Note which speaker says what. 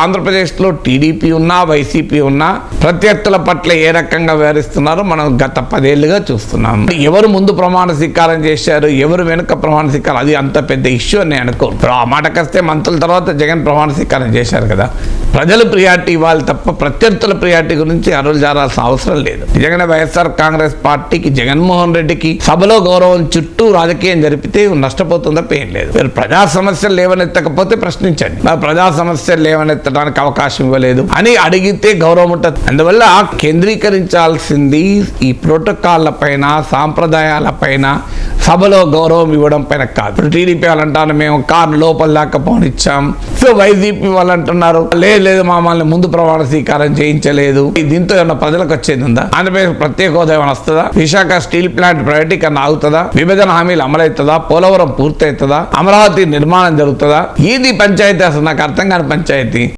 Speaker 1: ఆంధ్రప్రదేశ్లో టీడీపీ ఉన్నా వైసీపీ ఉన్నా ప్రత్యర్థుల పట్ల ఏ రకంగా వ్యవహరిస్తున్నారో మనం గత 10 ఏళ్లుగా చూస్తున్నాం. ఎవరు ముందు ప్రమాణ స్వీకారం చేశారు, ఎవరు వెనుక ప్రమాణ స్వీకారం, అది అంత పెద్ద ఇష్యూ అని అనుకోను. ఆ మాటకొస్తే మంత్రుల తర్వాత జగన్ ప్రమాణ స్వీకారం చేశారు కదా. ప్రజలు ప్రియారిటీ ఇవ్వాలి తప్ప ప్రత్యర్థుల ప్రియారిటీ గురించి అరులు జారాల్సిన అవసరం లేదు. నిజంగానే వైఎస్ఆర్ కాంగ్రెస్ పార్టీకి, జగన్మోహన్ రెడ్డికి సభలో గౌరవం చుట్టూ రాజకీయం జరిపితే నష్టపోతుందో ఏం లేదు. మీరు ప్రజా సమస్యలు లేవనెత్తకపోతే ప్రశ్నించండి. ప్రజా సమస్యలు లేవనెత్తడానికి అవకాశం ఇవ్వలేదు అని అడిగితే గౌరవం ఉంటుంది. అందువల్ల కేంద్రీకరించాల్సింది ఈ ప్రోటోకాల్ల పైన, సాంప్రదాయాల పైన, సభలో గౌరవం ఇవ్వడం పైన కాదు. ఇప్పుడు టీడీపీ వాళ్ళు అంటారు మేము కారు లోపల దాకా పోనిచ్చాం. సో వైసీపీ వాళ్ళు అంటున్నారు లేదు మమ్మల్ని ముందు ప్రమాణ స్వీకారం చేయించలేదు. దీంతో ఏమన్నా ప్రజలకు వచ్చేది ఉందా? ఆంధ్రప్రదేశ్ ప్రత్యేక హోదా ఏమైనా వస్తుందా? విశాఖ స్టీల్ ప్లాంట్ ప్రైవేటీకరణ ఆగుతుందా? విభజన హామీలు అమలవుతుందా? పోలవరం పూర్తవుతుందా? అమరావతి నిర్మాణం జరుగుతుందా? ఏది పంచాయతీ? అసలు నాకు అర్థం కాని పంచాయతీ.